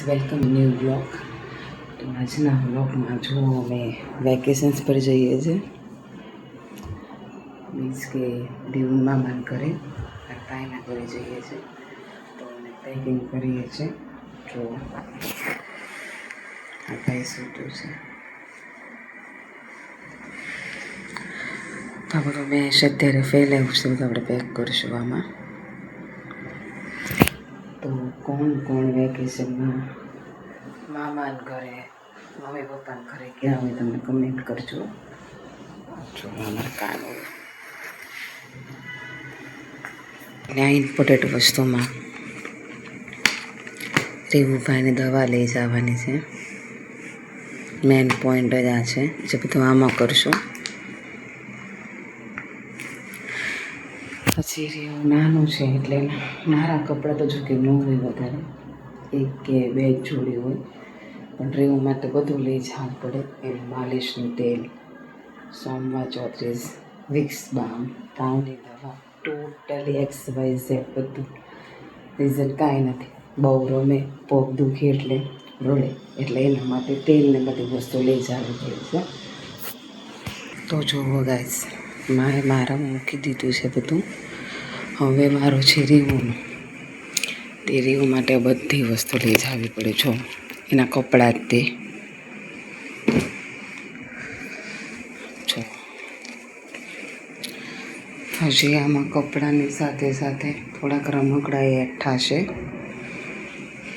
Welcome new blog. તો આજના બ્લોગમાં જો અમે વેકેશન્સ પર જઈએ છીએ, મીન્સ કે દીવના મામાના ઘરે તાઈના ઘરે જઈએ છીએ. તો અમે પેકિંગ કરીએ છીએ. જો આ ભાઈ સૂતું છે. તો બધું મેં અત્યારે ફેલાવ્યું છે, તો આપણે પેક કરીશું આમાં. તો કોણ વેકેશનમાં મામાના ઘરે મમ્મી પપ્પાના ઘરે ગયા હોય તમે કમેન્ટ કરજો. જો અમારા કાનો આ ઇમ્પોર્ટન્ટ વસ્તુમાં રીવુભાઈને દવા લઈ જવાની છે. મેન પોઈન્ટ જ આ છે, જે બધું આમાં કરશું. પછી રીવું નાનું છે એટલે મારા કપડાં તો જો કે ન હોય વધારે, એક કે બે જ જોડી હોય, પણ રીવું માટે બધું લઈ જવું પડે. એનું માલિશનું તેલ, સોમવા ચોત્રીસ, વિક્સ બામ, તાવની દવા, ટોટલી XYZ બધું. રીઝન કાંઈ નથી, બહુ રમે પગ દુખે એટલે રડે, એટલે એના માટે તેલને બધી વસ્તુ લઈ જવી પડે છે. તો જુઓ ગાઈસ, મારા મૂકી દીધું છે બધું. હવે મારો છે રીવુનું. તે રીવું માટે બધી વસ્તુ લઈ જવી પડે. જો એના કપડાં જ તે જો હજી આમાં કપડાની સાથે સાથે થોડાક રમકડા એડ થશે.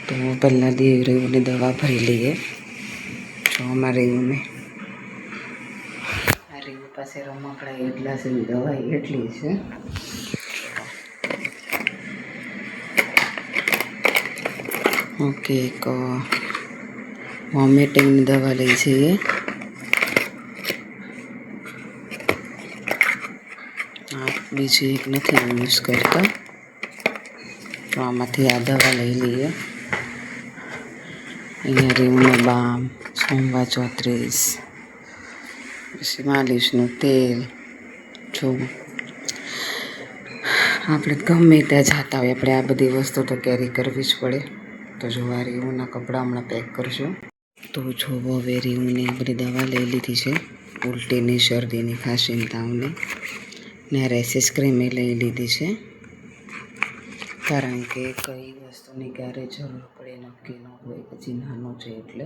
તો પહેલાં રીવુની દવા ભરી લઈએ. જો અમારા રીવુને આ રીવું પાસે રમકડા એટલા છે, દવા એટલી છે. ઓકે, એક વોમિટિંગની દવા લઈ જઈએ. બીજી એક નથી યુઝ કરતા, તો આમાંથી આ દવા લઈ લઈએ. અહીંયા રીવનું બામ, સોમવા ચોત્રીસ, પછી માલિશનું તેલ. જો આપણે ગમે ત્યાં જતા હોય, આપણે આ બધી વસ્તુ તો કેરી કરવી જ પડે. તો જો આ રીવુંના કપડાં હમણાં પેક કરશું. તો જો હવે રીવુંની બધી દવા લઈ લીધી છે, ઉલટીની, શરદીની, ખાંસીની, તાવની, ને રેસિસ ક્રીમ એ લઈ લીધી છે. કારણ કે કઈ વસ્તુની ક્યારે જરૂર પડે નક્કી ન હોય, પછી નાનો છે એટલે.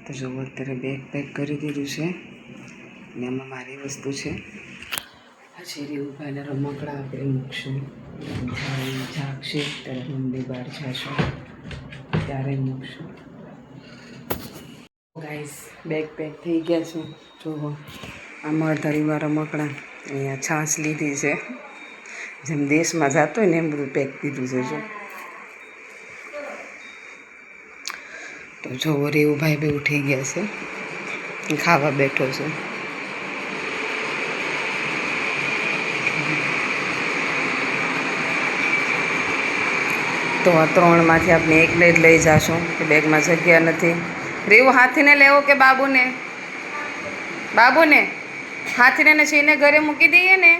તો જો અત્યારે બેગ પેક કરી દીધું છે, ને એમાં મારી વસ્તુ છે. પછી રીવુભાઈને રમકડા આપણે મૂકશું. જાગશે ત્યારે મમ્મી બહાર જશું ત્યારે મૂકશું. ગાઈસ, બેગ પેક થઈ ગયા છે. જુઓ આમાં અડધારીમાં રમકડા, અહીંયા છાશ લીધી છે, જેમ દેશમાં જતો હોય ને એમ બધું પેક દીધું છે. જો તો જો રીવુભાઈ બી ઉઠી ગયા છે, ખાવા બેઠો છે. તો આ ત્રણમાંથી આપણે એકને જ લઈ જશું, કે બેગમાં જગ્યા નથી. રીવું હાથીને લેવો કે બાબુને? બાબુને હાથીને ને છીને ઘરે મૂકી દઈએ ને.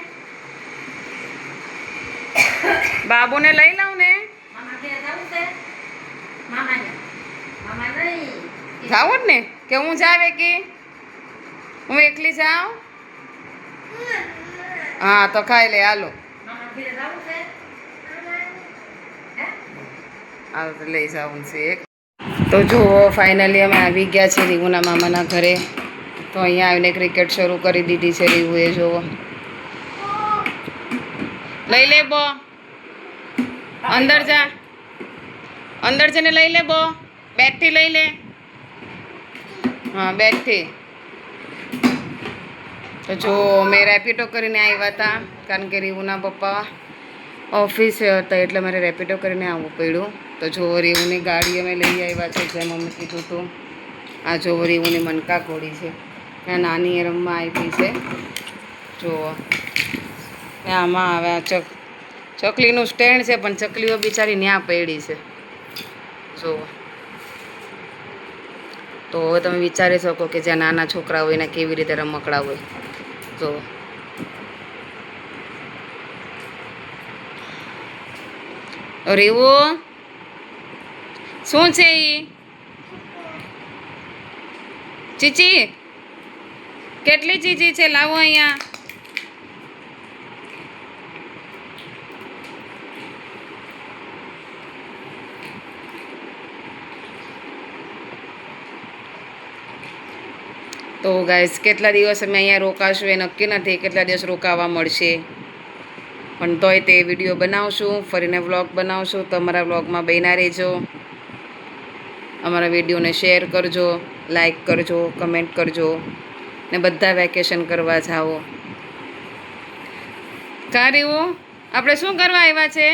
બાબુને લઈ લઉં ને? જાવું જ ને કે હું જાવે કે હું એકલી જાઉં? હા તો ખાઈ લે, હાલો લઈ જાઉં છે એક. તો જુઓ ફાઇનલી અમે આવી ગયા છીએ રીવુના મામાના ઘરે. તો અહીંયા આવીને ક્રિકેટ શરૂ કરી દીધી છે રીવુએ. જુઓ લઈ લે બો, અંદર જા, અંદર જઈને લઈ લે બો, બેટથી લઈ લે. હા બેટથી. તો જો મેં રેપિડો કરીને આવ્યા હતા, કારણ કે રીવુના પપ્પા ઓફિસે હતા એટલે મારે રેપિડો કરીને આવવું પડ્યું. તો જો રીવુની ગાડી અમે લઈ આવ્યા છે, જેમ અમે કીધું હતું. આ જો રીવુની મનકા ઘોડી છે, ત્યાં નાની રમવા આપી છે. જુઓ આમાં હવે ચકલીનું સ્ટેન્ડ છે, પણ ચકલીઓ બિચારી ન્યા પડી છે. જુઓ તો હવે તમે વિચારી શકો કે જ્યાં નાના છોકરા હોય એને કેવી રીતે રમકડા હોય. જુઓ રીવું શું છે એ ચીચી કેટલી ચીચી છે લાવો અહીંયા તો ગાઈસ કેટલા દિવસ અમે અહીંયા રોકાશું એ નક્કી નથી કેટલા દિવસ રોકાવા મળશે પણ તોય તે વિડીયો બનાવશું ફરીને વ્લોગ બનાવશું તો અમારા વ્લોગમાં બન્યા રહેજો અમારા વિડીયોને શેર કરજો લાઈક કરજો કમેન્ટ કરજો ને બધા વેકેશન કરવા જાઓ કારીઓ આપણે શું કરવા આવ્યા છે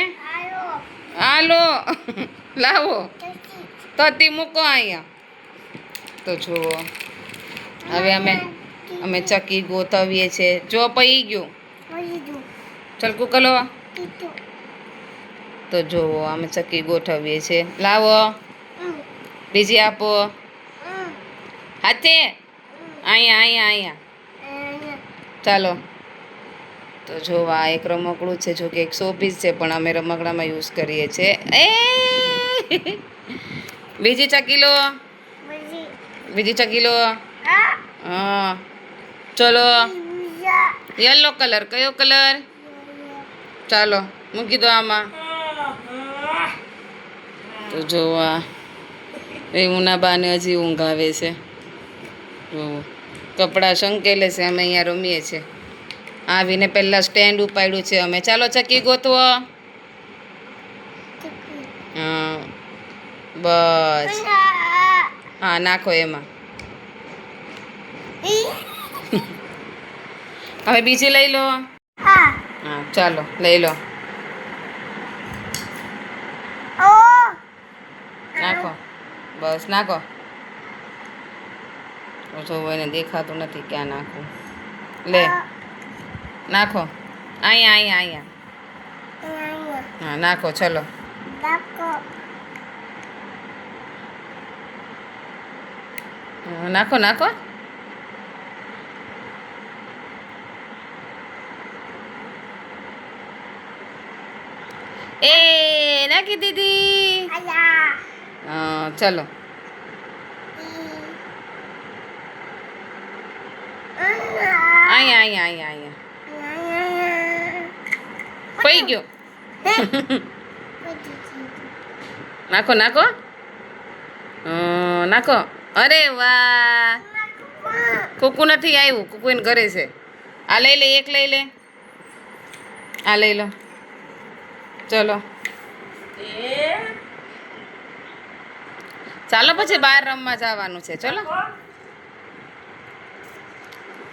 હાલો લાવો તતી મૂકો અહીંયા તો જુઓ હવે અમે ચક્કી ગોતવીએ છીએ જો પઈ ગયું ચલ કુકલો તો જુઓ અમે ચક્કી ગોઠવીએ છીએ લાવો બીજી આપો હાથે અહીંયા ચાલો તો જોવા એક રમકડું છે જો કે એક શોપીસ છે પણ અમે રમકડામાં યુઝ કરીએ છીએ એ બીજી ચક્કી લો હા ચલો યલો કલર કયો કલર ચાલો મૂકી દો આમાં તો જોવા એ ઉનાબાને હજી ઊંઘ આવે છે કપડાં શંકેલે છે અમે અહીંયા રમીએ છીએ આવીને પહેલાં સ્ટેન્ડ ઉપાડ્યું છે અમે ચાલો ચક્કી ગોતવો હા બસ હા નાખો એમાં હવે બીજી લઈ લો હા ચાલો લઈ લો નાખો બસ નાખો જો એને દેખાતું નથી ક્યાં નાખવું લે નાખો અહીંયા હા નાખો ચલો નાખો નાખો એ નાખી દીધી ચલો અહીંયા પઈ ગયો નાખો નાખો નાખો અરે વાહ કુકુ નથી આવ્યું કુકુ એને ઘરે છે આ લઈ લે એક લઈ લે આ લઈ લો ચલો ચાલો પછી બહાર રમવા જવાનું છે ચલો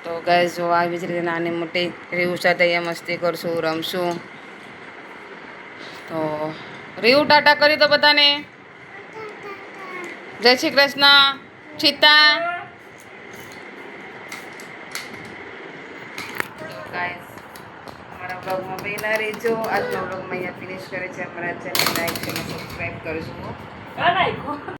તો ગાઈસ જો આવી જ રીતે નાની મોટી રીવ સાથે અહીંયા મસ્તી કરશું રમશું તો રીવ ટાટા કરી દો બધાને જય શ્રી કૃષ્ણ ચિતા ગાઈસ અમારા બ્લોગમાં બન્યા રહેજો આજનો બ્લોગમાં અહીંયા ફિનિશ કરે છે અમારા ચેનલ લાઈક અને સબસ્ક્રાઈબ કરજો